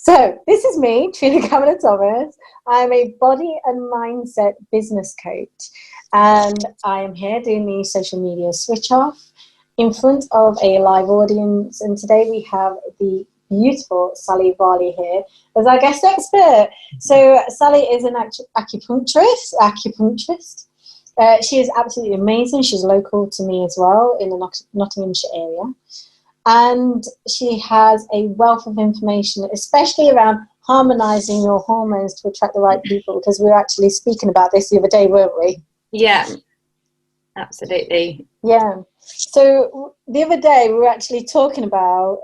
So this is me, Trina Kavanagh-Thomas. I'm a body and mindset business coach, and I am here doing the social media switch off in front of a live audience. And today we have the beautiful Sally Varley here as our guest expert. So Sally is an acupuncturist. She is absolutely amazing. She's local to me as well in the Nottinghamshire area. And she has a wealth of information, especially around harmonizing your hormones to attract the right people, because we were actually speaking about this the other day, weren't we? Yeah, absolutely. Yeah. So the other day we were actually talking about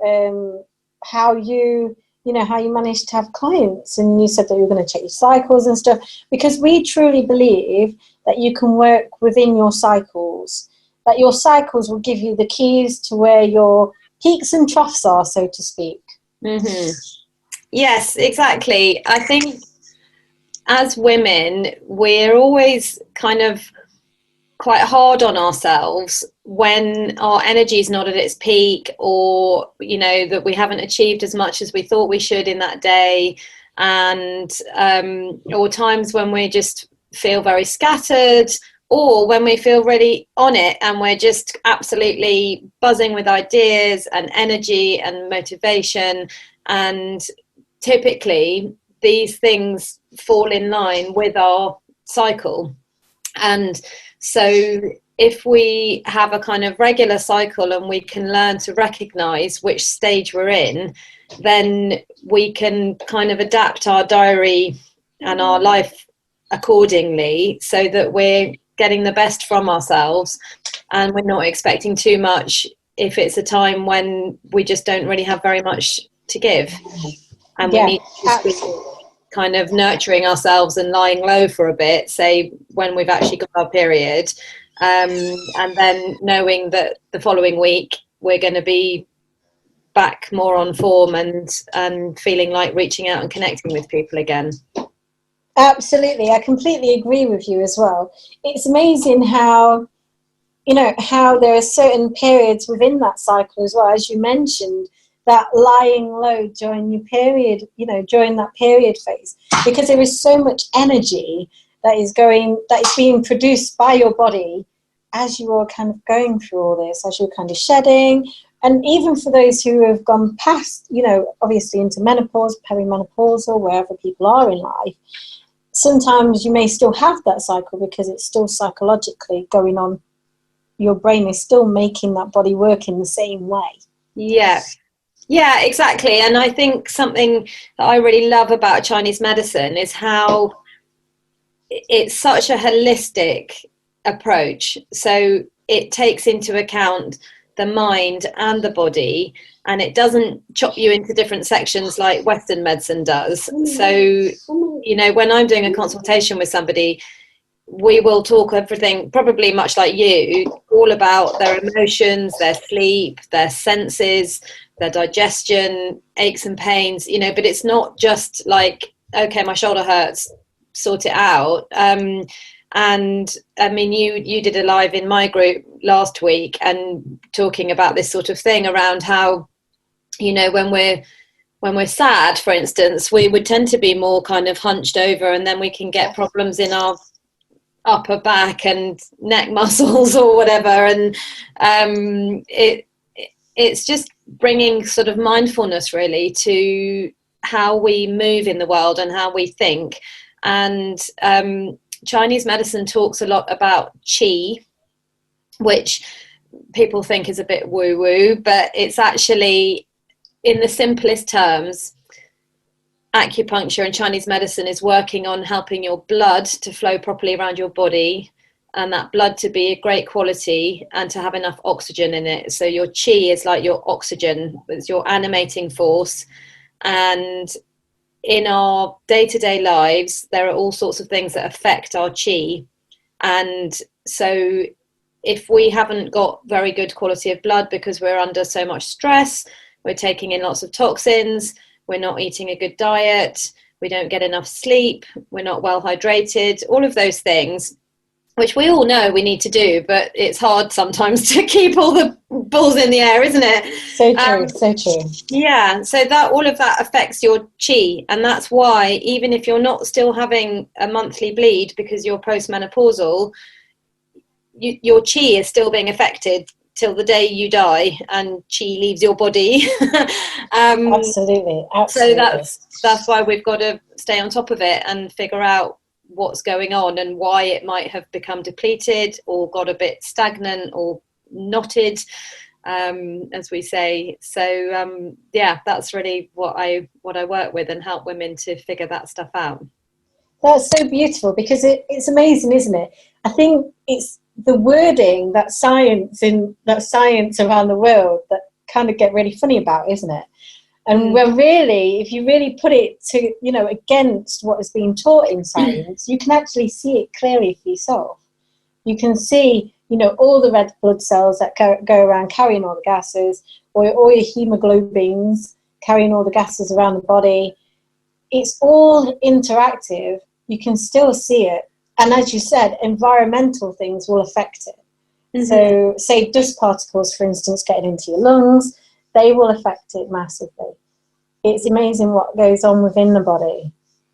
how you managed to have clients, and you said that you were going to check your cycles and stuff, because we truly believe that you can work within your cycles, that your cycles will give you the keys to where your peaks and troughs are, so to speak. Mm-hmm. Yes, exactly. I think as women, we're always kind of quite hard on ourselves when our energy is not at its peak, or, you know, that we haven't achieved as much as we thought we should in that day. And or times when we just feel very scattered, or when we feel really on it and we're just absolutely buzzing with ideas and energy and motivation. And typically these things fall in line with our cycle. And so if we have a kind of regular cycle and we can learn to recognize which stage we're in, then we can kind of adapt our diary and our life accordingly, so that we're getting the best from ourselves and we're not expecting too much if it's a time when we just don't really have very much to give, and we need to just be kind of nurturing ourselves and lying low for a bit, say when we've actually got our period, and then knowing that the following week we're going to be back more on form and feeling like reaching out and connecting with people again. Absolutely. I completely agree with you as well. It's amazing how there are certain periods within that cycle as well, as you mentioned, that lying low during your period, during that period phase, because there is so much energy that is being produced by your body as you are kind of going through all this, as you're kind of shedding. And even for those who have gone past, obviously into menopause, perimenopause, or wherever people are in life, sometimes you may still have that cycle because it's still psychologically going on. Your brain is still making that body work in the same way. Yeah, exactly. And I think something that I really love about Chinese medicine is how it's such a holistic approach. So it takes into account the mind and the body, and it doesn't chop you into different sections like Western medicine does. So, when I'm doing a consultation with somebody, we will talk everything, probably much like you, all about their emotions, their sleep, their senses, their digestion, aches and pains, but it's not just like, okay, my shoulder hurts, sort it out. And I mean, you did a live in my group last week and talking about this sort of thing around how, when we're sad, for instance, we would tend to be more kind of hunched over, and then we can get problems in our upper back and neck muscles or whatever. And it's just bringing sort of mindfulness really to how we move in the world and how we think. And Chinese medicine talks a lot about qi, which people think is a bit woo-woo, but it's actually, in the simplest terms, acupuncture and Chinese medicine is working on helping your blood to flow properly around your body, and that blood to be a great quality and to have enough oxygen in it. So your qi is like your oxygen, it's your animating force. And in our day-to-day lives, there are all sorts of things that affect our qi. And so if we haven't got very good quality of blood because we're under so much stress, we're taking in lots of toxins, we're not eating a good diet, we don't get enough sleep, we're not well hydrated, all of those things, which we all know we need to do, but it's hard sometimes to keep all the balls in the air, isn't it? So true, so true. Yeah, so that all of that affects your chi, and that's why even if you're not still having a monthly bleed because you're postmenopausal, your chi is still being affected till the day you die, and chi leaves your body. Absolutely, absolutely. So that's why we've got to stay on top of it and figure out what's going on and why it might have become depleted or got a bit stagnant or knotted, as we say. So yeah, that's really what I work with and help women to figure that stuff out. That's so beautiful, because it's amazing, isn't it? I think it's the wording that science around the world that kind of get really funny about, isn't it? And when really, if you really put it to, against what is being taught in science, you can actually see it clearly for yourself. You can see, all the red blood cells that go around carrying all the gases, or all your hemoglobins carrying all the gases around the body. It's all interactive. You can still see it. And as you said, environmental things will affect it. Mm-hmm. So say dust particles, for instance, getting into your lungs, they will affect it massively. It's amazing what goes on within the body.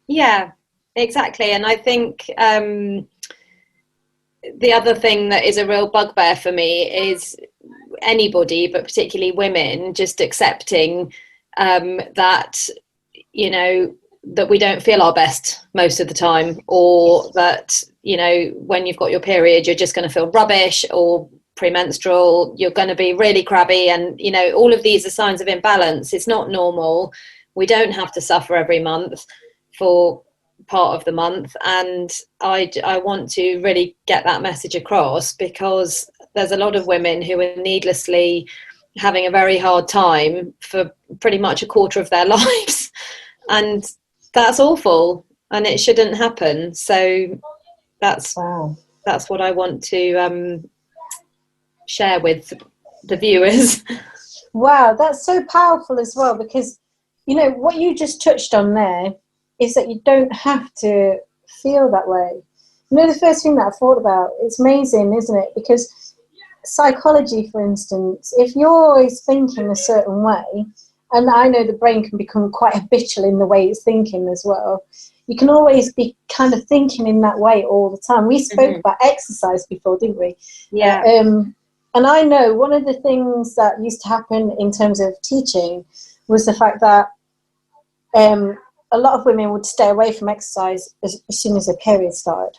Yeah, exactly. And I think the other thing that is a real bugbear for me is anybody, but particularly women, just accepting that, that we don't feel our best most of the time, or that, when you've got your period, you're just going to feel rubbish, or premenstrual, you're going to be really crabby, and all of these are signs of imbalance. It's not normal. We don't have to suffer every month for part of the month, and I want to really get that message across, because there's a lot of women who are needlessly having a very hard time for pretty much a quarter of their lives, and that's awful, and it shouldn't happen. So that's what I want to share with the viewers. Wow, that's so powerful as well, because what you just touched on there is that you don't have to feel that way. The first thing that I thought about, it's amazing, isn't it? Because psychology, for instance, if you're always thinking a certain way, and I know the brain can become quite habitual in the way it's thinking as well, you can always be kind of thinking in that way all the time. We spoke about exercise before, didn't we? Yeah. And I know one of the things that used to happen in terms of teaching was the fact that a lot of women would stay away from exercise as soon as their period started.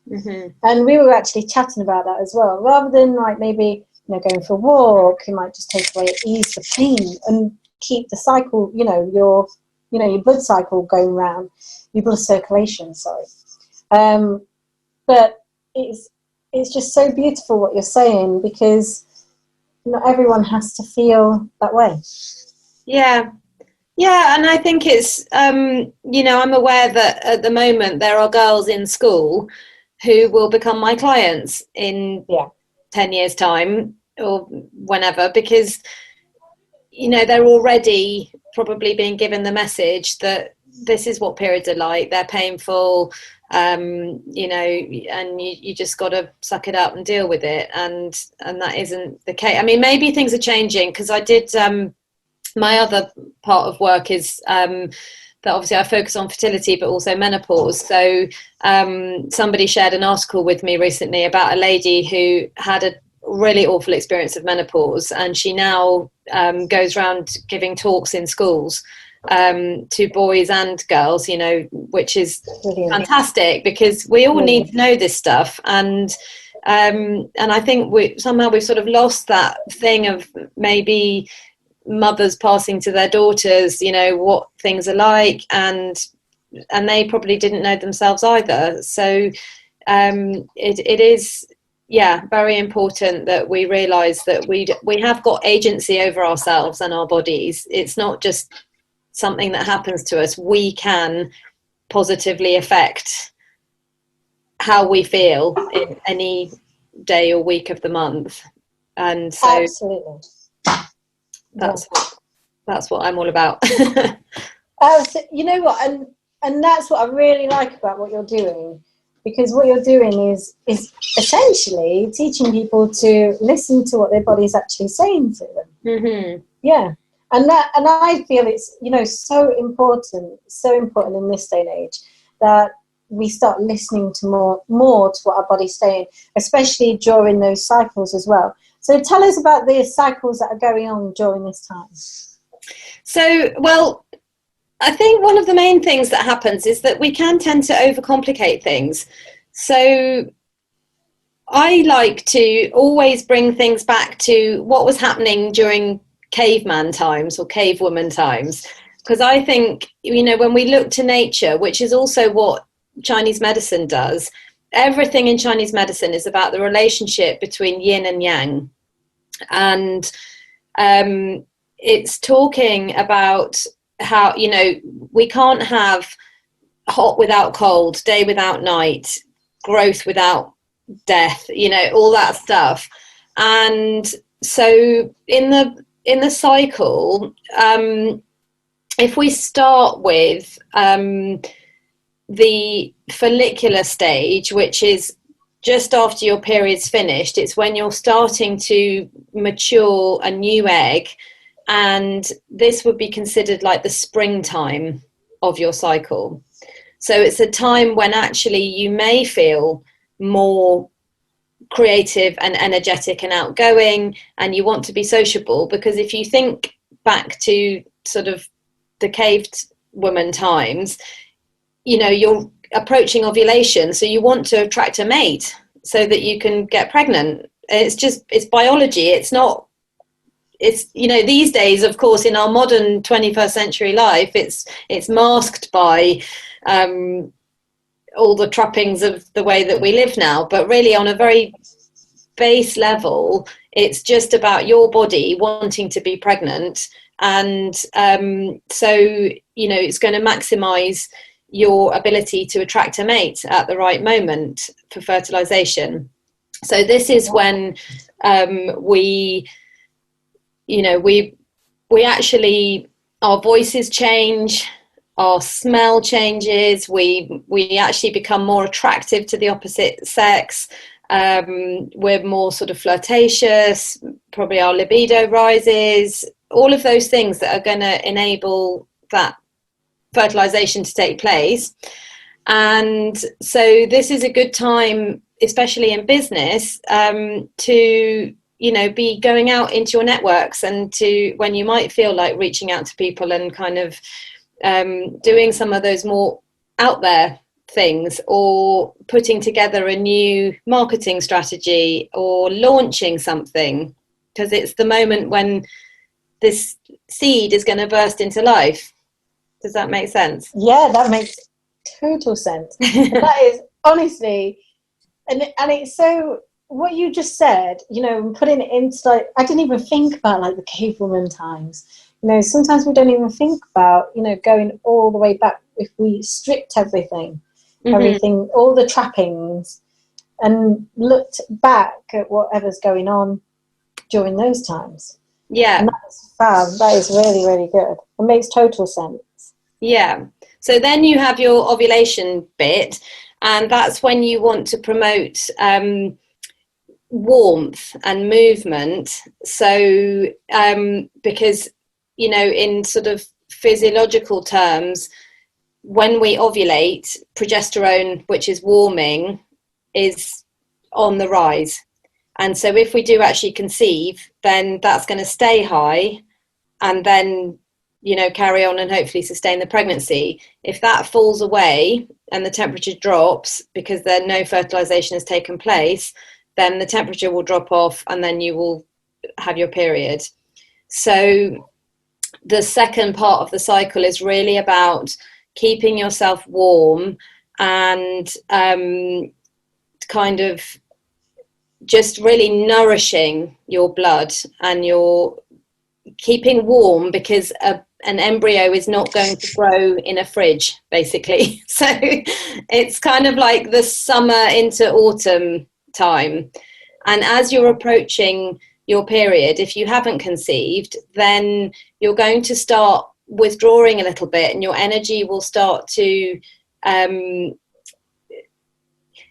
Mm-hmm. And we were actually chatting about that as well. Rather than like maybe going for a walk, you might just take away, ease the pain, and keep the cycle, your blood cycle going round, your blood circulation. Sorry, but it's just so beautiful what you're saying, because not everyone has to feel that way. Yeah, and I think it's I'm aware that at the moment there are girls in school who will become my clients in 10 years time or whenever, because they're already probably being given the message that this is what periods are like, they're painful, and you just got to suck it up and deal with it, and that isn't the case. I mean, maybe things are changing, because I did my other part of work is that obviously I focus on fertility but also menopause. So somebody shared an article with me recently about a lady who had a really awful experience of menopause, and she now goes around giving talks in schools to boys and girls, which is fantastic, because we all need to know this stuff. And I think we've sort of lost that thing of maybe mothers passing to their daughters, what things are like, and they probably didn't know themselves either. So it is very important that we realize that we have got agency over ourselves and our bodies. It's not just something that happens to us. We can positively affect how we feel in any day or week of the month, and so absolutely, that's what I'm all about. So, you know what, and that's what I really like about what you're doing, because what you're doing is essentially teaching people to listen to what their body's actually saying to them. Mm-hmm. Yeah. And I feel it's, so important in this day and age that we start listening to more to what our body's saying, especially during those cycles as well. So tell us about the cycles that are going on during this time. So, well, I think one of the main things that happens is that we can tend to overcomplicate things. So I like to always bring things back to what was happening during caveman times or cavewoman times, because I think, when we look to nature, which is also what Chinese medicine does, everything in Chinese medicine is about the relationship between yin and yang. And it's talking about how, we can't have hot without cold, day without night, growth without death, all that stuff. And so in the cycle, if we start with the follicular stage, which is just after your period's finished, it's when you're starting to mature a new egg, and this would be considered like the springtime of your cycle. So it's a time when actually you may feel more creative and energetic and outgoing, and you want to be sociable, because if you think back to sort of the caved woman times, you're approaching ovulation, so you want to attract a mate so that you can get pregnant. It's biology. It's these days, of course, in our modern 21st century life, it's masked by all the trappings of the way that we live now. But really, on a very base level, it's just about your body wanting to be pregnant. And so, it's going to maximize your ability to attract a mate at the right moment for fertilization. So this is when we actually, our voices change, our smell changes, we actually become more attractive to the opposite sex, we're more sort of flirtatious, probably our libido rises, all of those things that are going to enable that fertilization to take place. And so this is a good time, especially in business, to be going out into your networks, and to, when you might feel like reaching out to people and kind of doing some of those more out there things, or putting together a new marketing strategy, or launching something, because it's the moment when this seed is going to burst into life. Does that make sense? Yeah, that makes total sense. That is honestly, and it's so, what you just said, putting it into, like, I didn't even think about like the cavewoman times. Sometimes we don't even think about, going all the way back, if we stripped everything, all the trappings, and looked back at whatever's going on during those times. Yeah. And that's fab. That is really, really good. It makes total sense. Yeah. So then you have your ovulation bit, and that's when you want to promote warmth and movement. So because, in sort of physiological terms, when we ovulate, progesterone, which is warming, is on the rise. And so if we do actually conceive, then that's going to stay high, and then carry on and hopefully sustain the pregnancy. If that falls away and the temperature drops because then no fertilization has taken place, then the temperature will drop off, and then you will have your period. So the second part of the cycle is really about keeping yourself warm and kind of just really nourishing your blood, and you're keeping warm, because an embryo is not going to grow in a fridge, basically. So it's kind of like the summer into autumn time. And as you're approaching your period, if you haven't conceived, then you're going to start withdrawing a little bit, and your energy will start to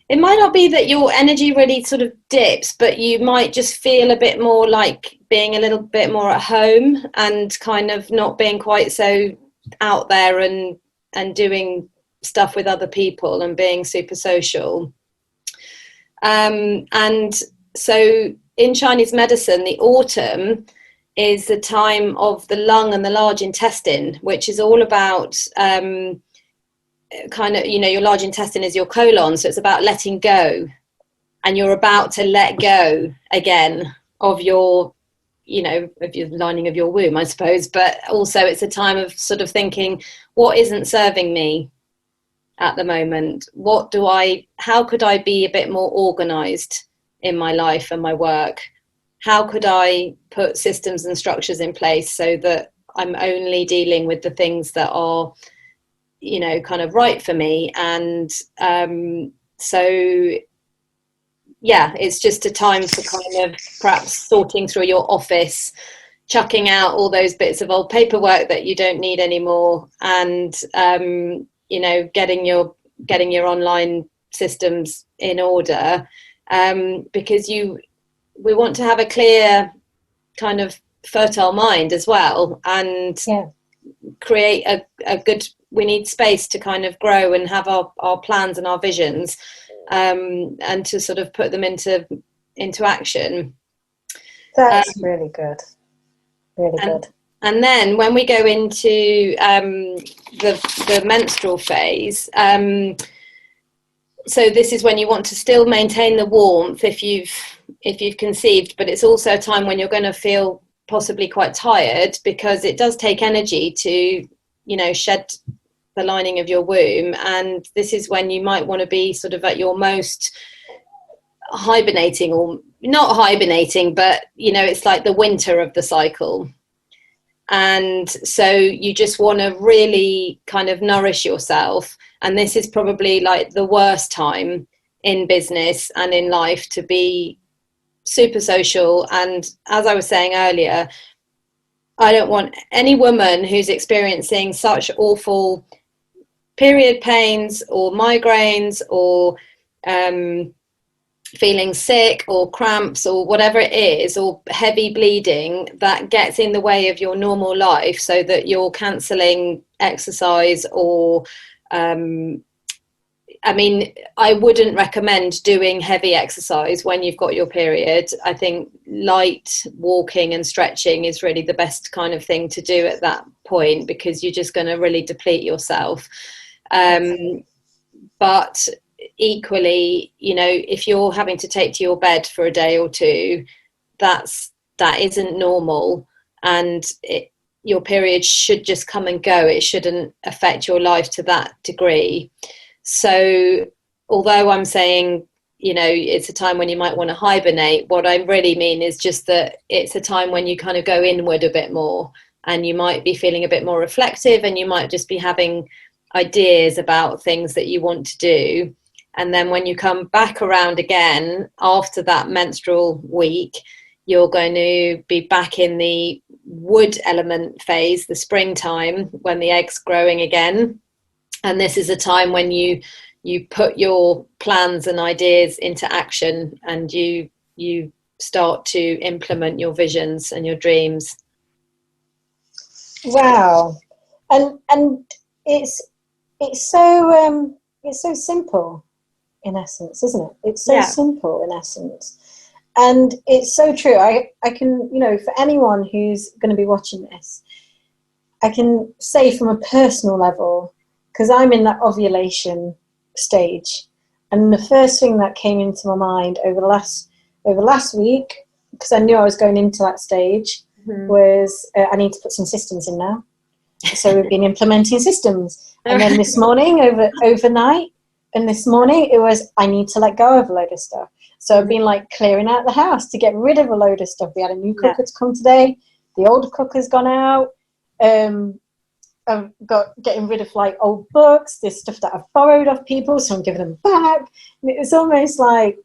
it might not be that your energy really sort of dips, but you might just feel a bit more like being a little bit more at home and kind of not being quite so out there and doing stuff with other people and being super social. And so in Chinese medicine, the autumn is the time of the lung and the large intestine, which is all about kind of, you know, your large intestine is your colon, so it's about letting go, and you're about to let go again of your, you know, of your lining of your womb, I suppose. But also it's a time of sort of thinking, what isn't serving me at the moment? How could I be a bit more organized in my life and my work? How could I put systems and structures in place so that I'm only dealing with the things that are, you know, kind of right for me? And so yeah, it's just a time for kind of perhaps sorting through your office, chucking out all those bits of old paperwork that you don't need anymore, and you know, getting your online systems in order, because we want to have a clear kind of fertile mind as well, and create a good, we need space to kind of grow and have our plans and our visions, and to sort of put them into action. That's really good. Really good. And then when we go into the menstrual phase, so this is when you want to still maintain the warmth if you've conceived, but it's also a time when you're going to feel possibly quite tired, because it does take energy to, you know, shed the lining of your womb. And this is when you might want to be sort of at your most hibernating, or not hibernating, but, you know, it's like the winter of the cycle. And so you just want to really kind of nourish yourself. And this is probably like the worst time in business and in life to be super social. And as I was saying earlier, I don't want any woman who's experiencing such awful period pains or migraines or feeling sick or cramps or whatever it is, or heavy bleeding that gets in the way of your normal life, so that you're cancelling exercise or I mean, I wouldn't recommend doing heavy exercise when you've got your period. I think light walking and stretching is really the best kind of thing to do at that point, because you're just going to really deplete yourself. But equally, you know, if you're having to take to your bed for a day or two, that isn't normal, and your period should just come and go. It shouldn't affect your life to that degree. So although I'm saying, you know, it's a time when you might want to hibernate, what I really mean is just that it's a time when you kind of go inward a bit more, and you might be feeling a bit more reflective, and you might just be having ideas about things that you want to do. And then when you come back around again after that menstrual week, you're going to be back in the wood element phase, the springtime, when the egg's growing again. And this is a time when you put your plans and ideas into action, and you start to implement your visions and your dreams. Wow. And it's so simple in essence, isn't it? It's so simple in essence. And it's so true. I can, you know, for anyone who's going to be watching this, I can say from a personal level, because I'm in that ovulation stage, and the first thing that came into my mind over last week, because I knew I was going into that stage, was I need to put some systems in now. So we've been implementing systems, and then this morning overnight, and this morning it was I need to let go of a load of stuff. So I've been like clearing out the house to get rid of a load of stuff. We had a new cooker to come today. The old cooker's gone out. I've got getting rid of like old books, this stuff that I've borrowed off people, so I'm giving them back. And it's almost like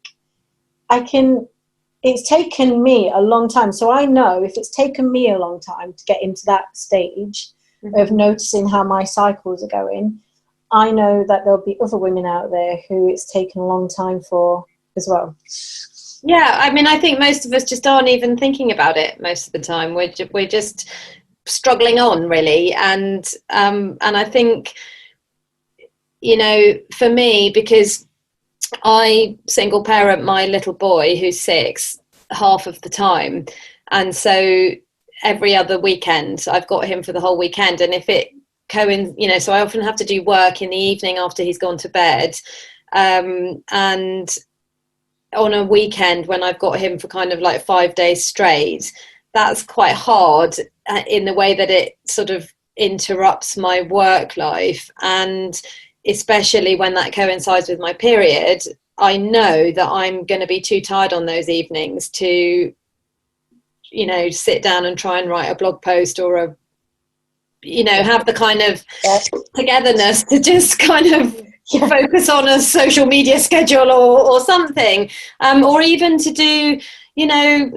it's taken me a long time. So I know if it's taken me a long time to get into that stage of noticing how my cycles are going, I know that there'll be other women out there who it's taken a long time for as well. Yeah, I mean, I think most of us just aren't even thinking about it most of the time. We're just struggling on, really, and I think, you know, for me, because I single parent my little boy who's 6 half of the time, and so every other weekend I've got him for the whole weekend, and if it you know, so I often have to do work in the evening after he's gone to bed, and on a weekend when I've got him for kind of like 5 days straight, that's quite hard in the way that it sort of interrupts my work life. And especially when that coincides with my period, I know that I'm going to be too tired on those evenings to, you know, sit down and try and write a blog post or a, you know, have the kind of togetherness to just kind of focus on a social media schedule or something, or even to do, you know,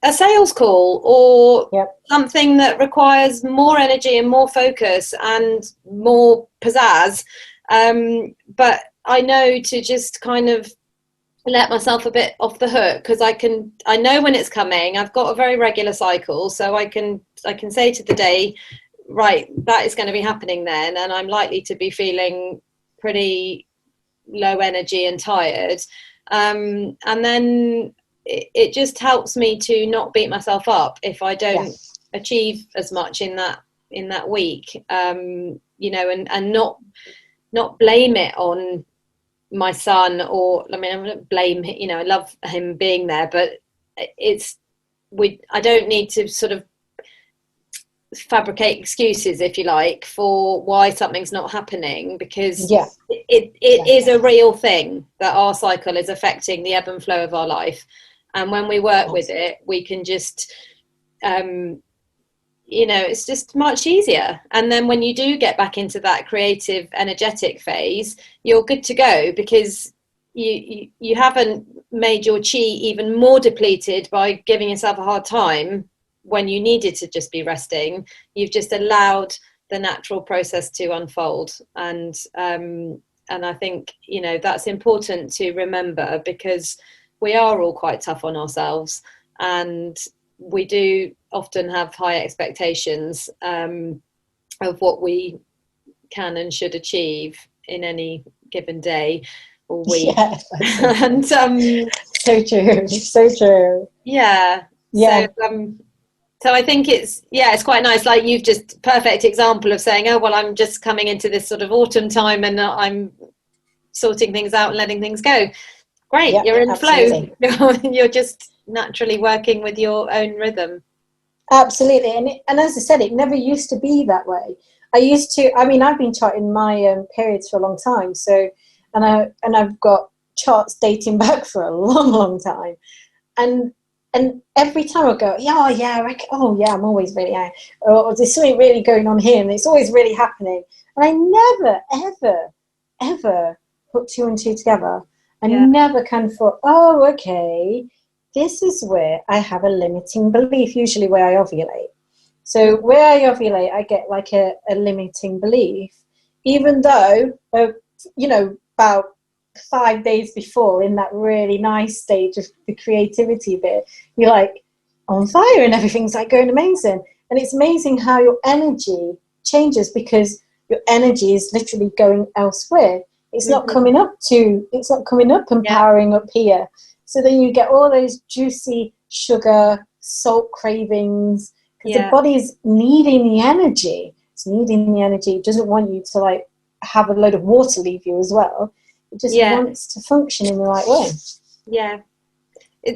a sales call or something that requires more energy and more focus and more pizzazz. But I know to just kind of let myself a bit off the hook, because I know when it's coming. I've got a very regular cycle, so I can say to the day, right, that is going to be happening then, and I'm likely to be feeling pretty low energy and tired, and then it just helps me to not beat myself up if I don't achieve as much in that week, you know, and not blame it on my son, or I mean, I don't blame, you know, I love him being there, but I don't need to sort of fabricate excuses, if you like, for why something's not happening, because it is a real thing that our cycle is affecting the ebb and flow of our life, and when we work with it, we can just you know, it's just much easier. And then when you do get back into that creative, energetic phase, you're good to go, because you haven't made your chi even more depleted by giving yourself a hard time when you needed to just be resting. You've just allowed the natural process to unfold. And I think, you know, that's important to remember, because we are all quite tough on ourselves, and we do often have high expectations of what we can and should achieve in any given day or week. And so true. So I think it's quite nice, like you've just perfect example of saying, oh well, I'm just coming into this sort of autumn time and I'm sorting things out and letting things go. Great, you're in flow. You're just naturally working with your own rhythm. Absolutely. And as I said, it never used to be that way. I've been charting my periods for a long time, so and I've got charts dating back for a long time, and every time I go, I'm always really, or there's something really going on here, and it's always really happening, and I never ever put two and two together. I never kind of thought, oh, okay, this is where I have a limiting belief, usually where I ovulate. So where I ovulate, I get like a limiting belief, even though, about 5 days before, in that really nice stage of the creativity bit, you're like on fire and everything's like going amazing. And it's amazing how your energy changes, because your energy is literally going elsewhere. It's not coming up and powering up here. So then you get all those juicy sugar, salt cravings, because the body's needing the energy. It's needing the energy. It doesn't want you to like have a load of water leave you as well. It just wants to function in the right way. Yeah.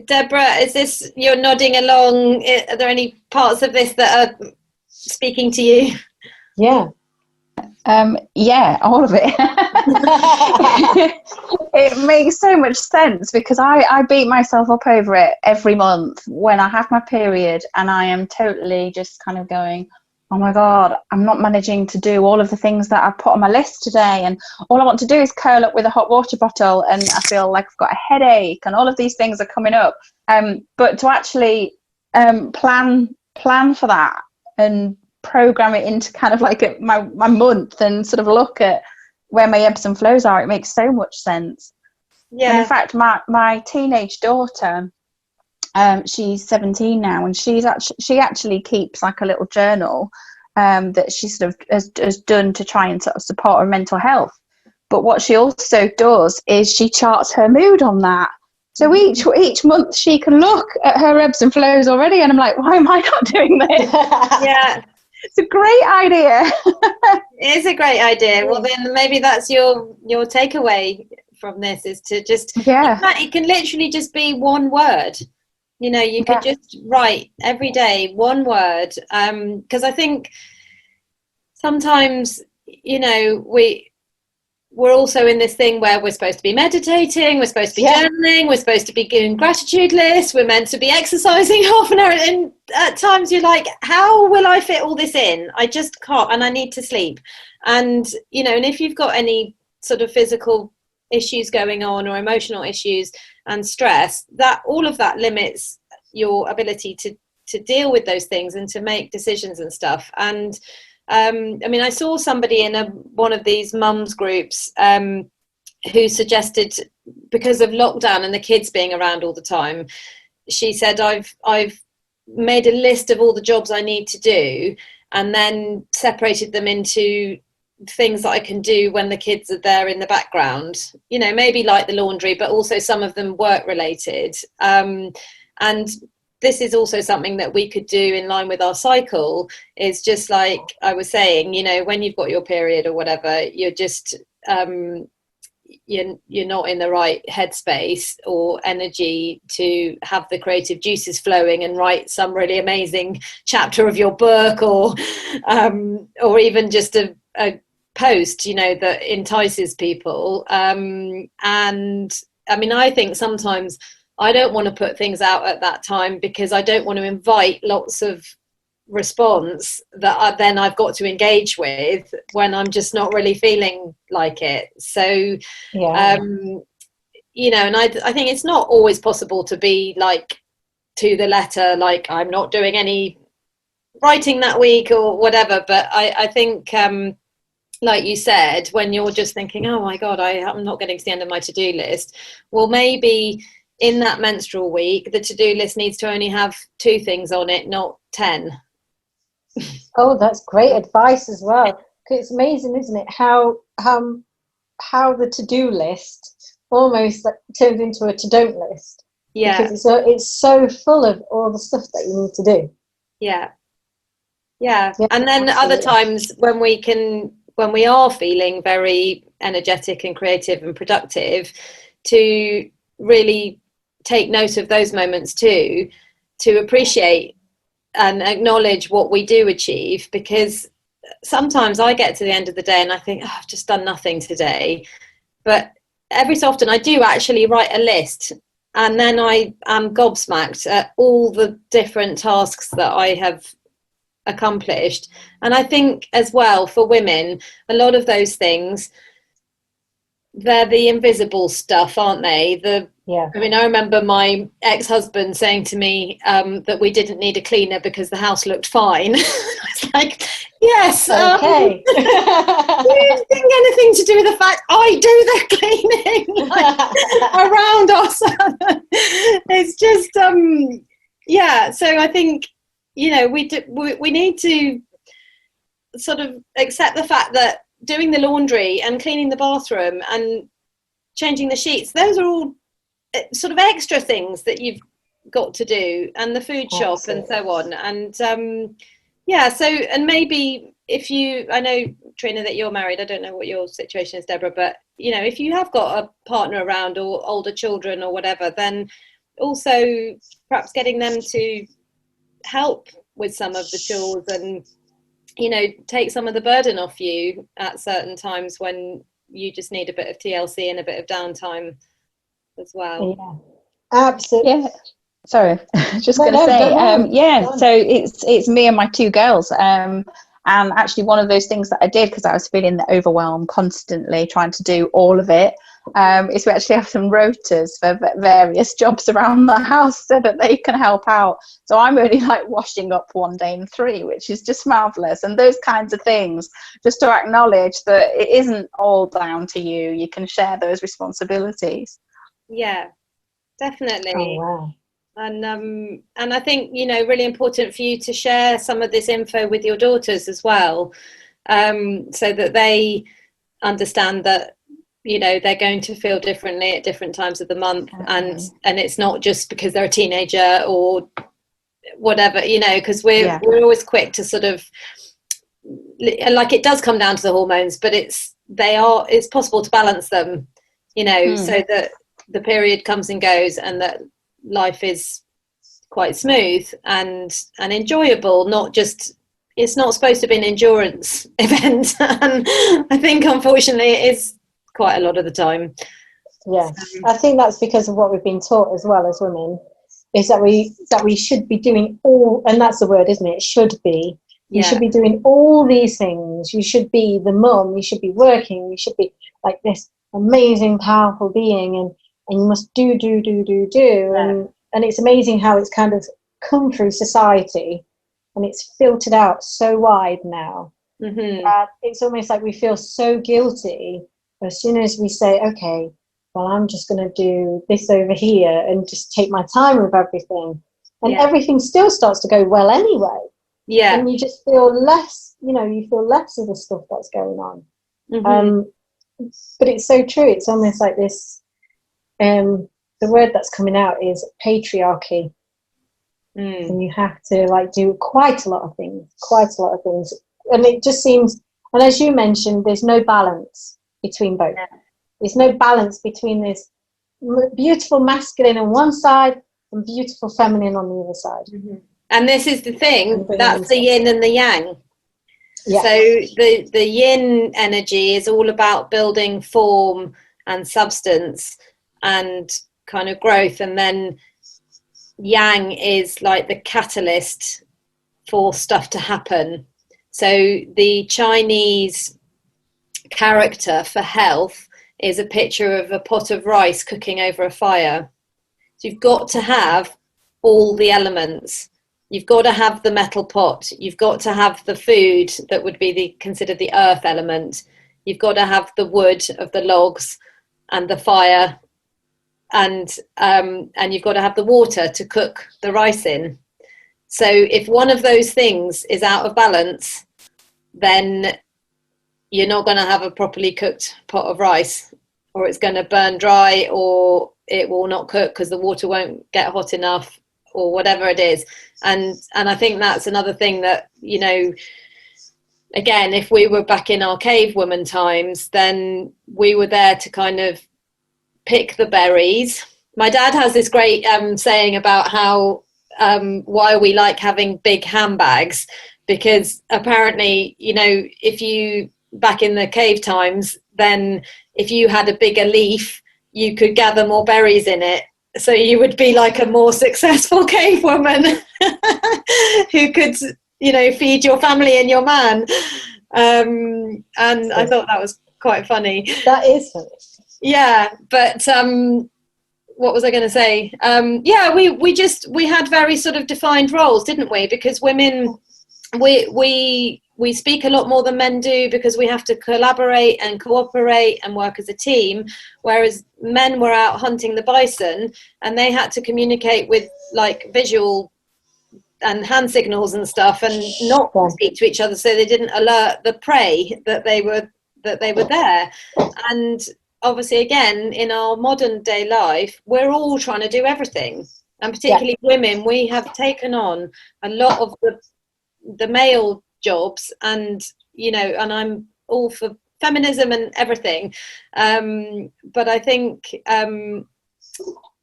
Deborah, is this, you're nodding along, are there any parts of this that are speaking to you? Yeah. All of it. It makes so much sense, because I beat myself up over it every month when I have my period, and I am totally just kind of going, oh my God, I'm not managing to do all of the things that I've put on my list today, and all I want to do is curl up with a hot water bottle, and I feel like I've got a headache, and all of these things are coming up. But to actually plan for that and program it into kind of like my month, and sort of look at, where my ebbs and flows are. It makes so much sense. Yeah. And in fact, my teenage daughter, she's 17 now, and she actually keeps like a little journal that she sort of has done to try and sort of support her mental health. But what she also does is she charts her mood on that. So each month she can look at her ebbs and flows already, and I'm like, why am I not doing this? Yeah. It's a great idea. It is a great idea. Well, then maybe that's your takeaway from this, is to just, Yeah. in fact, it can literally just be one word. You know, you could just write every day one word. Because I think sometimes, you know, we're also in this thing where we're supposed to be meditating, we're supposed to be journaling, we're supposed to be doing gratitude lists, we're meant to be exercising half an hour, and at times you're like, how will I fit all this in? I just can't, and I need to sleep. And, you know, and if you've got any sort of physical issues going on, or emotional issues and stress, that all of that limits your ability to deal with those things and to make decisions and stuff. And I mean, I saw somebody in one of these mums groups who suggested, because of lockdown and the kids being around all the time, she said, I've made a list of all the jobs I need to do, and then separated them into things that I can do when the kids are there in the background, you know, maybe like the laundry, but also some of them work related. And this is also something that we could do in line with our cycle, is just like I was saying, you know, when you've got your period or whatever, you're just, you're not in the right headspace or energy to have the creative juices flowing and write some really amazing chapter of your book, or even just a post, you know, that entices people. And I mean, I think sometimes I don't want to put things out at that time, because I don't want to invite lots of response that then I've got to engage with when I'm just not really feeling like it. So, you know, and I think it's not always possible to be like to the letter, like I'm not doing any writing that week or whatever. But I think, like you said, when you're just thinking, oh my God, I'm not getting to the end of my to-do list. Well, maybe in that menstrual week, the to-do list needs to only have 2 things on it, not 10. Oh, that's great advice as well. It's amazing, isn't it, how the to-do list almost like turns into a to-don't list. Yeah. Because it's so full of all the stuff that you need to do. Yeah. And then other times when we are feeling very energetic and creative and productive, to really take note of those moments too, to appreciate and acknowledge what we do achieve. Because sometimes I get to the end of the day and I think, oh, I've just done nothing today. But every so often I do actually write a list, and then I am gobsmacked at all the different tasks that I have accomplished. And I think as well, for women, a lot of those things, they're the invisible stuff, aren't they? I mean, I remember my ex-husband saying to me that we didn't need a cleaner because the house looked fine. It's like, yes, okay. It didn't get anything to do with the fact I do the cleaning, like, around us. It's just, so I think, you know, we need to sort of accept the fact that doing the laundry and cleaning the bathroom and changing the sheets, those are all sort of extra things that you've got to do, and the food shop. Absolutely. And so on. And so, and maybe I know, Trina, that you're married, I don't know what your situation is, Deborah, but you know, if you have got a partner around or older children or whatever, then also perhaps getting them to help with some of the chores and, you know, take some of the burden off you at certain times when you just need a bit of TLC and a bit of downtime as well. Yeah, absolutely. Yeah. Sorry, just going to say, so it's me and my 2 girls. And actually one of those things that I did, because I was feeling the overwhelm constantly trying to do all of it, is we actually have some rotas for various jobs around the house so that they can help out. So I'm only like washing up one day in 3, which is just marvellous. And those kinds of things, just to acknowledge that it isn't all down to you. You can share those responsibilities. Yeah, definitely. Oh, wow. And I think, you know, really important for you to share some of this info with your daughters as well, so that they understand that, you know, they're going to feel differently at different times of the month, and it's not just because they're a teenager or whatever, you know, because we're always quick to sort of, like, it does come down to the hormones, but it's possible to balance them, you know, so that the period comes and goes and that life is quite smooth and enjoyable, not just, it's not supposed to be an endurance event. And I think unfortunately it is quite a lot of the time. Yeah, I think that's because of what we've been taught as well as women, is that we should be doing all, and that's the word, isn't it? Should be. You should be doing all these things. You should be the mum. You should be working. You should be like this amazing, powerful being, and you must do. Yeah. And it's amazing how it's kind of come through society, and it's filtered out so wide now. It's almost like we feel so guilty as soon as we say, okay, well, I'm just going to do this over here and just take my time with everything. And everything still starts to go well anyway. Yeah. And you just feel less, you know, you feel less of the stuff that's going on. But it's so true. It's almost like this, the word that's coming out is patriarchy. And you have to like do quite a lot of things. And it just seems, and as you mentioned, there's no balance between both. There's no balance between this beautiful masculine on one side and beautiful feminine on the other side. And this is the thing, that's the yin and the yang. Yeah. So the yin energy is all about building form and substance and kind of growth, and then yang is like the catalyst for stuff to happen. So the Chinese character for health is a picture of a pot of rice cooking over a fire. So you've got to have all the elements. You've got to have the metal pot. You've got to have the food that would be considered the earth element. You've got to have the wood of the logs and the fire, and you've got to have the water to cook the rice in. So if one of those things is out of balance, then you're not going to have a properly cooked pot of rice, or it's going to burn dry, or it will not cook because the water won't get hot enough, or whatever it is. And I think that's another thing that, you know, again, if we were back in our cavewoman times, then we were there to kind of pick the berries. My dad has this great saying about how why we like having big handbags, because apparently, you know, if you, back in the cave times, then if you had a bigger leaf, you could gather more berries in it. So you would be like a more successful cave woman who could, you know, feed your family and your man. And I thought that was quite funny. That is funny. Yeah, but what was I going to say? Yeah, we had very sort of defined roles, didn't we? Because women, we speak a lot more than men do, because we have to collaborate and cooperate and work as a team, whereas men were out hunting the bison and they had to communicate with like visual and hand signals and stuff, and not speak to each other so they didn't alert the prey that they were there. And obviously, again, in our modern day life, we're all trying to do everything, and particularly women, we have taken on a lot of the male jobs, and, you know, and I'm all for feminism and everything, but I think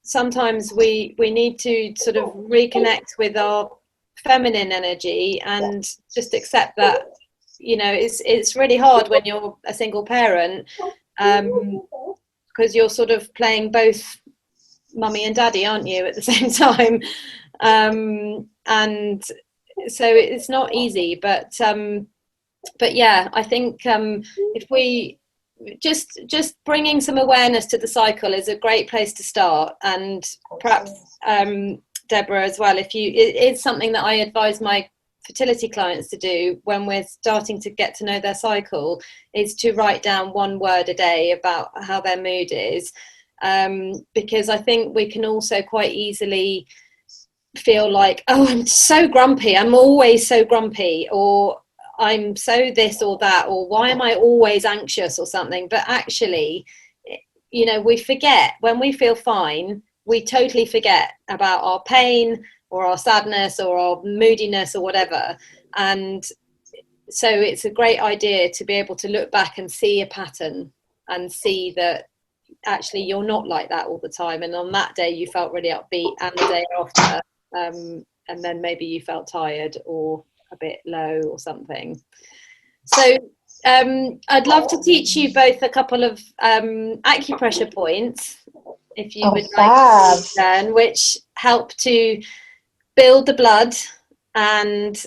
sometimes we need to sort of reconnect with our feminine energy and just accept that, you know, it's really hard when you're a single parent, because you're sort of playing both mummy and daddy, aren't you, at the same time, and so it's not easy, but yeah, I think if we just bringing some awareness to the cycle is a great place to start. And perhaps Deborah as well, it's something that I advise my fertility clients to do when we're starting to get to know their cycle, is to write down one word a day about how their mood is, because I think we can also quite easily feel like, oh, I'm so grumpy, I'm always so grumpy, or I'm so this or that, or why am I always anxious or something. But actually, you know, we forget when we feel fine, we totally forget about our pain or our sadness or our moodiness or whatever. And so it's a great idea to be able to look back and see a pattern and see that actually you're not like that all the time. And on that day you felt really upbeat, and the day after, and then maybe you felt tired or a bit low or something. So I'd love to teach you both a couple of acupressure points, if you would like to learn, which help to build the blood and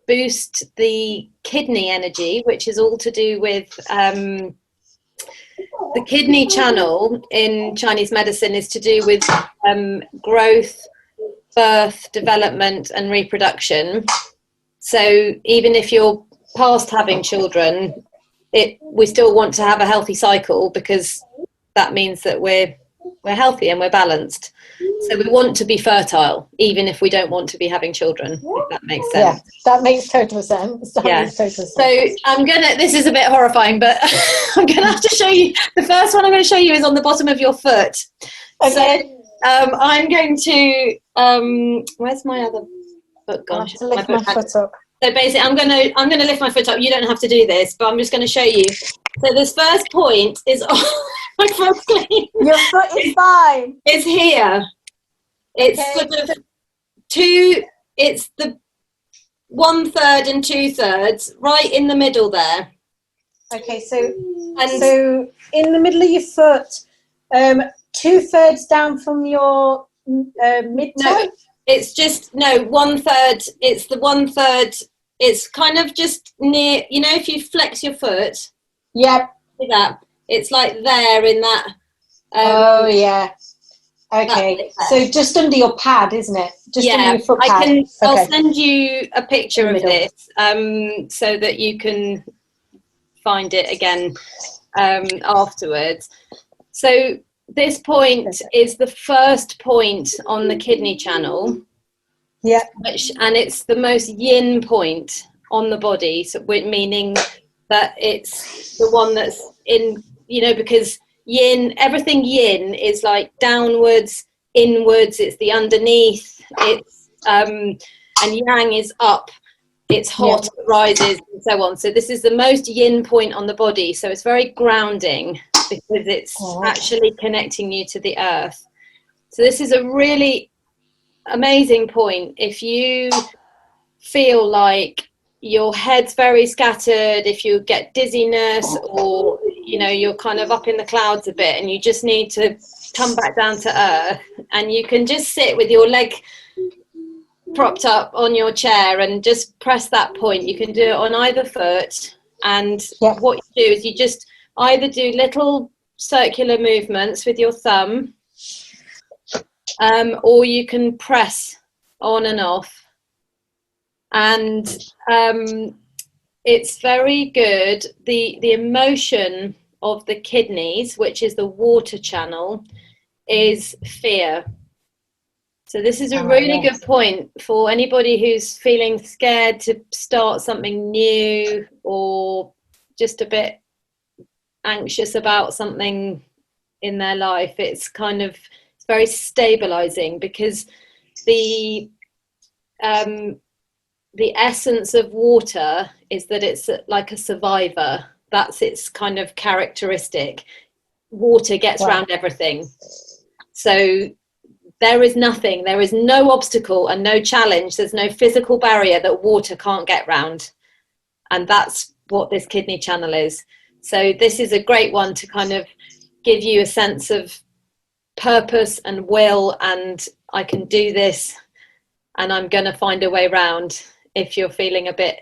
boost the kidney energy, which is all to do with the kidney channel in Chinese medicine is to do with growth, birth, development and reproduction. So even if you're past having children, we still want to have a healthy cycle, because that means that we're healthy and we're balanced. So we want to be fertile even if we don't want to be having children, if that makes sense. Yeah, that makes total sense. Makes total sense. So this is a bit horrifying, but I'm gonna have to show you. The first one I'm going to show you is on the bottom of your foot. Okay. So I'm going to where's my other book gone? I have to lift my foot up. So basically I'm gonna lift my foot up. You don't have to do this, but I'm just going to show you. So this first point is my foot's clean. Your foot is fine. It's here. It's sort of it's the 1/3 and 2/3 right in the middle there. Okay, so in the middle of your foot, 2/3 down from your mid-toe? No, it's just 1/3. It's the 1/3. It's kind of just near, you know, if you flex your foot. Yep. See that? It's like there in that. Oh yeah. Okay. So just under your pad, isn't it? Just under your foot pad. I'll send you a picture of this, so that you can find it again afterwards. So this point is the first point on the kidney channel. Yeah. And it's the most yin point on the body, so meaning that it's the one that's in, you know, because everything yin is like downwards, inwards, it's the underneath, it's and yang is up, it's hot, it rises, and so on. So this is the most yin point on the body, so it's very grounding because it's actually connecting you to the earth. So this is a really amazing point if you feel like your head's very scattered, if you get dizziness, or you know, you're kind of up in the clouds a bit and you just need to come back down to earth, and you can just sit with your leg propped up on your chair and just press that point. You can do it on either foot, and what you do is you just either do little circular movements with your thumb, or you can press on and off, and it's very good. The emotion of the kidneys, which is the water channel, is fear. So this is a really good point for anybody who's feeling scared to start something new, or just a bit anxious about something in their life. It's very stabilizing, because the essence of water is that it's like a survivor. That's its kind of characteristic. Water gets around everything. So there is no obstacle and no challenge. There's no physical barrier that water can't get round. And that's what this kidney channel is. So this is a great one to kind of give you a sense of purpose and will, and I can do this, and I'm going to find a way round. If you're feeling a bit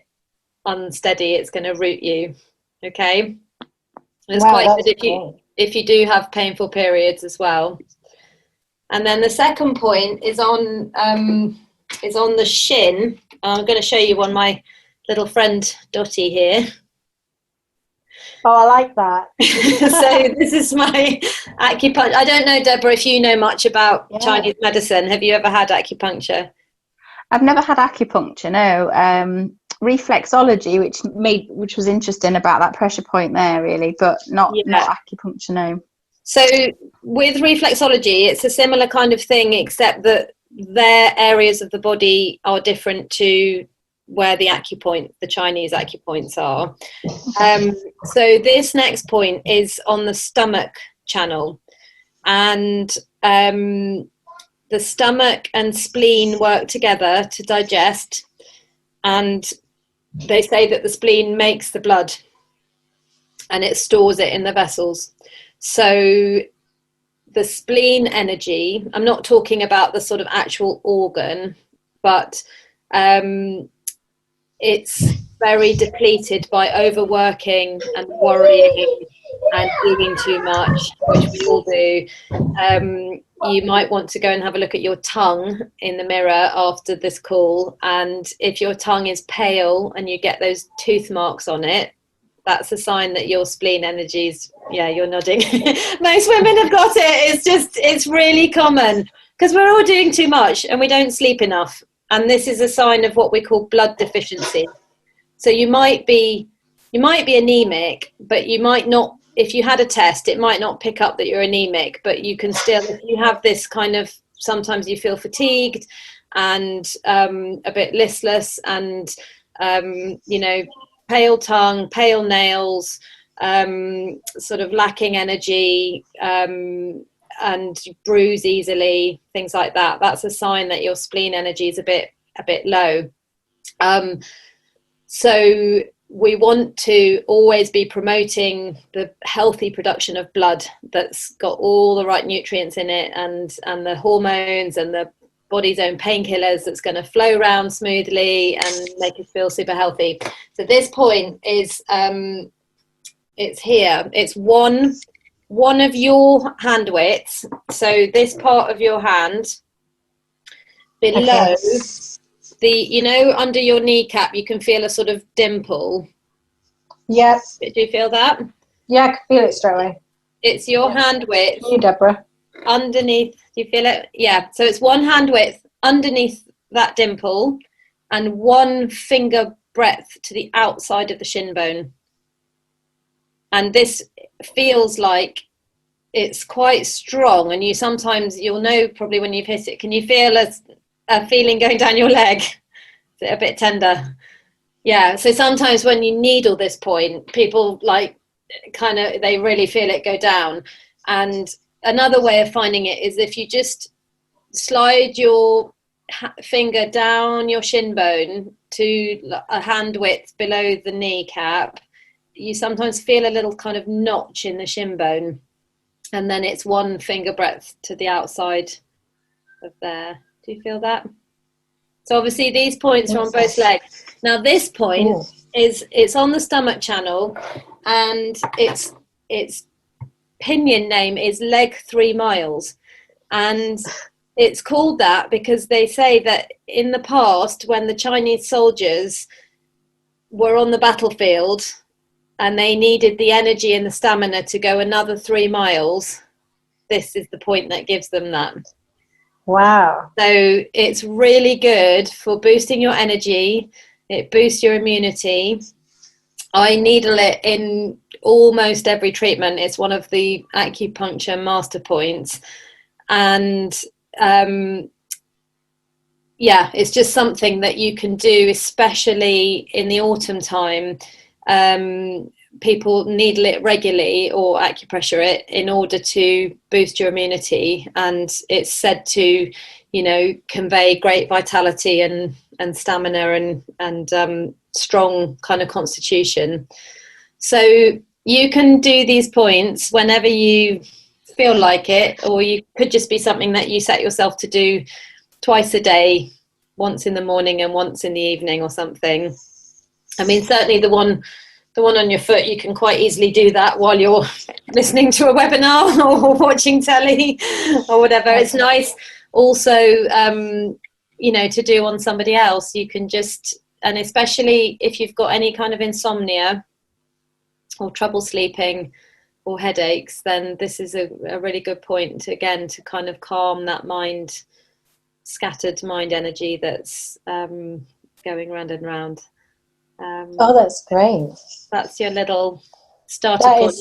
unsteady, it's going to root you. Okay. And it's Wow, quite that's good great. if you do have painful periods as well. And then the second point is on the shin. I'm going to show you on my little friend Dottie here. Oh, I like that. So this is my acupuncture. I don't know, Deborah, if you know much about Chinese medicine. Have you ever had acupuncture? I've never had acupuncture, no. Reflexology, which was interesting about that pressure point there, really, but not acupuncture, no. So with reflexology, it's a similar kind of thing, except that their areas of the body are different to where the Chinese acupoints are. So this next point is on the stomach channel, and the stomach and spleen work together to digest, and they say that the spleen makes the blood and it stores it in the vessels. So the spleen energy, I'm not talking about the sort of actual organ, but it's very depleted by overworking and worrying and eating too much, which we all do. You might want to go and have a look at your tongue in the mirror after this call, and if your tongue is pale and you get those tooth marks on it, that's a sign that your spleen energies, you're nodding. Most women have got it. It's really common because we're all doing too much and we don't sleep enough. And this is a sign of what we call blood deficiency. So you might be anemic, but you might not, if you had a test, it might not pick up that you're anemic, but you can still, if you have this kind of, sometimes you feel fatigued and a bit listless and, pale tongue, pale nails, sort of lacking energy, and bruise easily, things like that. That's a sign that your spleen energy is a bit low. So we want to always be promoting the healthy production of blood that's got all the right nutrients in it, and the hormones and the body's own painkillers that's going to flow around smoothly and make us feel super healthy. So this point is it's here. It's one of your hand widths. So this part of your hand below under your kneecap, you can feel a sort of dimple. Yes. Do you feel that? Yeah, I can feel it straight away. It's your hand width. You, Deborah. Underneath, do you feel it? Yeah. So it's one hand width underneath that dimple and one finger breadth to the outside of the shin bone. And this feels like it's quite strong, and you'll know probably when you've hit it. Can you feel a feeling going down your leg? Is it a bit tender? Yeah. So sometimes when you needle this point, people they really feel it go down. And another way of finding it is if you just slide your finger down your shin bone to a hand width below the kneecap, you sometimes feel a little kind of notch in the shin bone, and then it's one finger breadth to the outside of there. Do you feel that? So obviously these points are on both legs. Now this point it's on the stomach channel, and its pinion name is leg 3 miles, and it's called that because they say that in the past, when the Chinese soldiers were on the battlefield and they needed the energy and the stamina to go another 3 miles, this is the point that gives them that. Wow. So it's really good for boosting your energy. It boosts your immunity. I needle it in almost every treatment. It's one of the acupuncture master points. And it's just something that you can do, especially in the autumn time. People needle it regularly or acupressure it in order to boost your immunity, and it's said to convey great vitality and stamina and strong kind of constitution. So you can do these points whenever you feel like it, or you could just be something that you set yourself to do twice a day, once in the morning and once in the evening or something. I mean, certainly the one the one on your foot, you can quite easily do that while you're listening to a webinar or watching telly or whatever. It's nice also, you know, to do on somebody else. You can just, and especially if you've got any kind of insomnia or trouble sleeping or headaches, then this is a really good point to, again, to kind of calm that mind, scattered mind energy that's going round and round. Oh, that's great. That's your little starter point.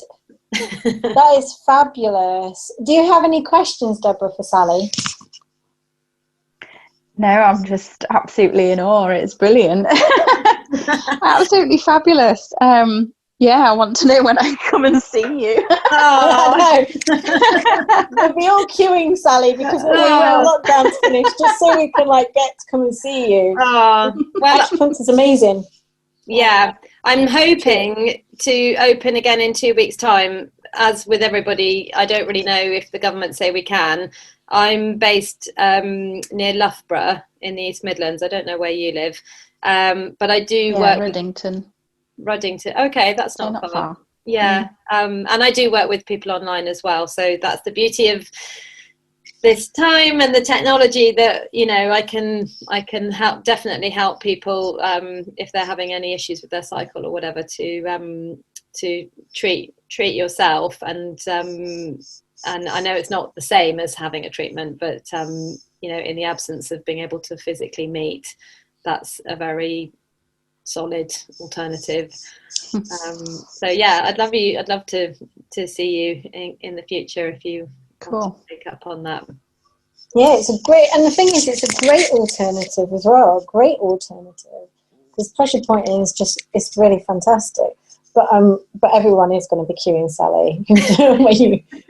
That is fabulous. Do you have any questions, Deborah, for Sally? No, I'm just absolutely in awe. It's brilliant. Absolutely fabulous. Yeah, I want to know when I come and see you. I know. We'll be all queuing, Sally, because we're waiting for lockdown to finish, just so we can like get to come and see you. Well, acupuncture is amazing. Yeah, I'm hoping to open again in 2 weeks' time. As with everybody, I don't really know if the government say we can. I'm based near Loughborough in the East Midlands. I don't know where you live, but I do work. Ruddington. Okay, that's not far. Yeah, and I do work with people online as well. So that's the beauty of this time and the technology, that, you know, I can definitely help people if they're having any issues with their cycle or whatever, to treat yourself. And I know it's not the same as having a treatment, but you know, in the absence of being able to physically meet, that's a very solid alternative. So yeah, I'd love to see you in the future if you want to pick up on that. Yeah, it's a great, and the thing is, it's a great alternative as well. Great alternative, because pressure pointing is just, it's really fantastic. But everyone is going to be queuing, Sally,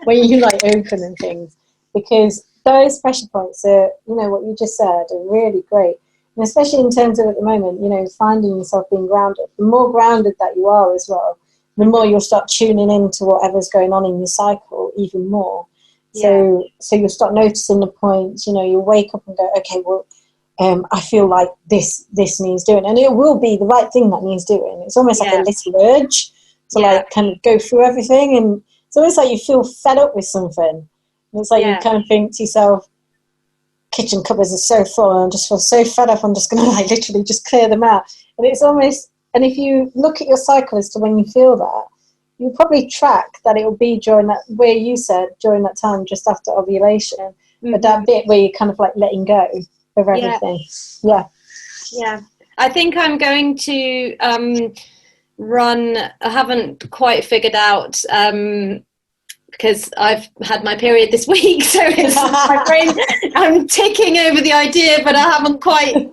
when you like open and things, because those pressure points are, you know, what you just said, are really great. And especially in terms of at the moment, you know, finding yourself being grounded. The more grounded that you are as well, the more you'll start tuning into whatever's going on in your cycle even more. So you'll start noticing the points, you know, you'll wake up and go, okay, well, I feel like this needs doing. And it will be the right thing that needs doing. It's almost like a little urge to like kind of go through everything. And it's almost like you feel fed up with something. And it's like you kind of think to yourself, kitchen cupboards are so full and I just feel so fed up, I'm just going to like literally just clear them out. And it's almost, and if you look at your cycle as to when you feel that, you'll probably track that it will be during that, where you said during that time just after ovulation, but that bit where you're kind of like letting go of everything. Yeah. I think I'm going to run, I haven't quite figured out, because I've had my period this week, so it's my brain, I'm ticking over the idea, but I haven't quite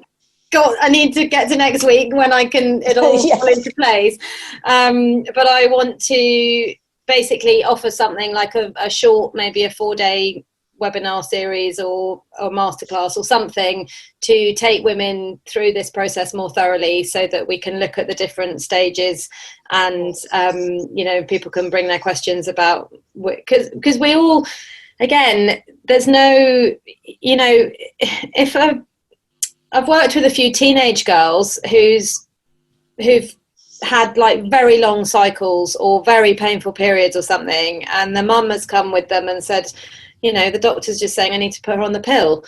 I need to get to next week when I can, it all fall into place. But I want to basically offer something like a short, maybe a 4-day webinar series or masterclass or something to take women through this process more thoroughly, so that we can look at the different stages, and you know, people can bring their questions about, because we all, again, there's no, you know, if I've worked with a few teenage girls who've had like very long cycles or very painful periods or something, and the mum has come with them and said, you know, the doctor's just saying I need to put her on the pill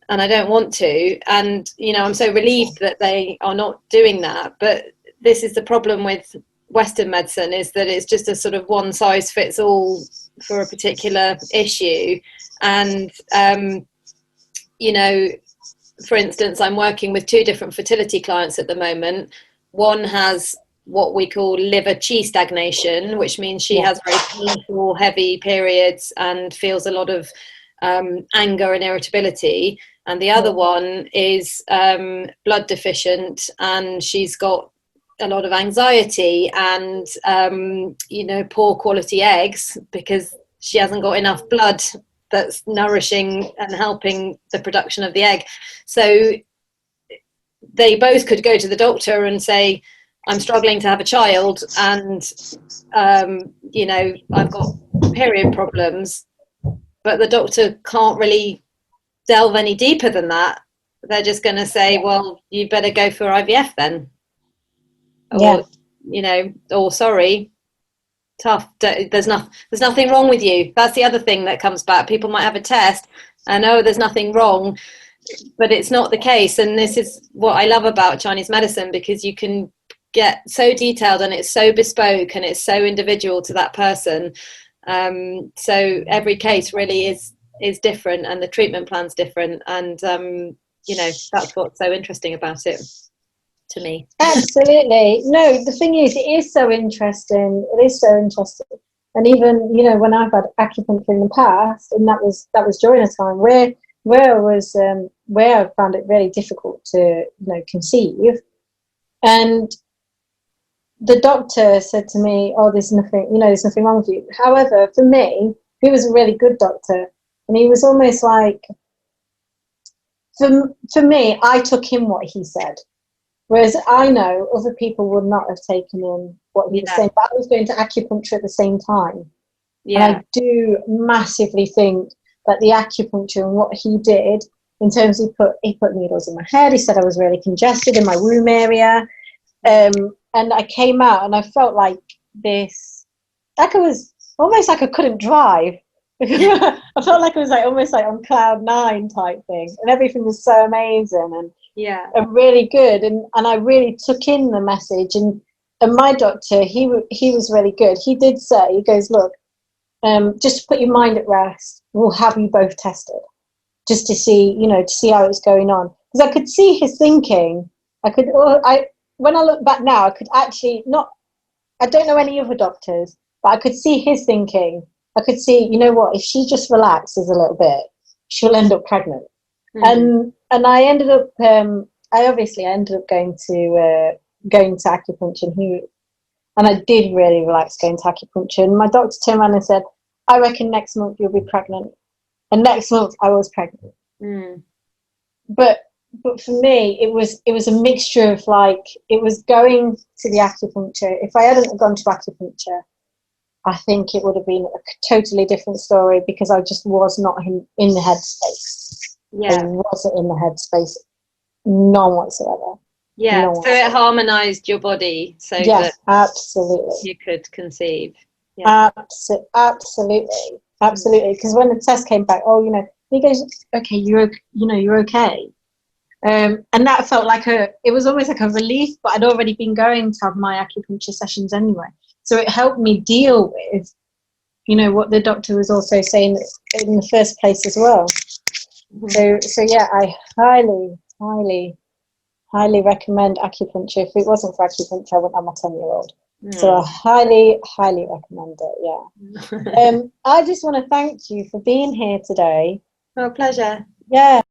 and I don't want to. And, you know, I'm so relieved that they are not doing that. But this is the problem with Western medicine, is that it's just a sort of one size fits all for a particular issue. And, you know, for instance, I'm working with 2 different fertility clients at the moment. One has what we call liver chi stagnation, which means she has very painful, heavy periods and feels a lot of anger and irritability. And the other one is blood deficient, and she's got a lot of anxiety and, you know, poor quality eggs, because she hasn't got enough blood that's nourishing and helping the production of the egg. So they both could go to the doctor and say, I'm struggling to have a child, and you know, I've got period problems, but the doctor can't really delve any deeper than that. They're just going to say, well, you better go for IVF then, or you know, oh, sorry, tough, there's nothing wrong with you. That's the other thing that comes back. People might have a test and, oh, there's nothing wrong, but it's not the case. And this is what I love about Chinese medicine, because you can get so detailed and it's so bespoke and it's so individual to that person. So every case really is different, and the treatment plan's different, and you know, that's what's so interesting about it to me. Absolutely. No, the thing is, it is so interesting. It is so interesting. And even, you know, when I've had acupuncture in the past, and that was during a time where I found it really difficult to, you know, conceive. And the doctor said to me, oh, there's nothing wrong with you. However, for me, he was a really good doctor, and he was almost like, for me, I took in what he said. Whereas I know other people would not have taken in what he was saying, but I was going to acupuncture at the same time. Yeah. And I do massively think that the acupuncture and what he did, in terms of he put needles in my head, he said I was really congested in my womb area. And I came out and I felt like this, like I was almost like I couldn't drive. I felt like I was like almost like on cloud 9 type thing, and everything was so amazing and really good, and I really took in the message. And my doctor, he was really good. He did say, he goes, look, just to put your mind at rest, we'll have you both tested, just to see, you know, to see how it's going on, because I could see his thinking. When I look back now, I could actually not. I don't know any other doctors, but I could see his thinking. I could see, you know what, if she just relaxes a little bit, she'll end up pregnant. And I ended up, I ended up going to acupuncture, and I did really relax going to acupuncture. And my doctor turned around and said, I reckon next month you'll be pregnant. And next month I was pregnant. But for me, it was a mixture of, like, it was going to the acupuncture. If I hadn't gone to acupuncture, I think it would have been a totally different story, because I just was not in the headspace. I wasn't in the headspace, none whatsoever. Yeah, none whatsoever. So it harmonised your body so that absolutely you could conceive. Absolutely. Because when the test came back, oh, you know, he goes, okay, you're okay. And that felt like it was almost like a relief, but I'd already been going to have my acupuncture sessions anyway. So it helped me deal with, you know, what the doctor was also saying in the first place as well. So yeah, I highly, highly, highly recommend acupuncture. If it wasn't for acupuncture, I wouldn't have my 10-year-old. So I highly, highly recommend it, yeah. I just want to thank you for being here today. Oh, pleasure. Yeah.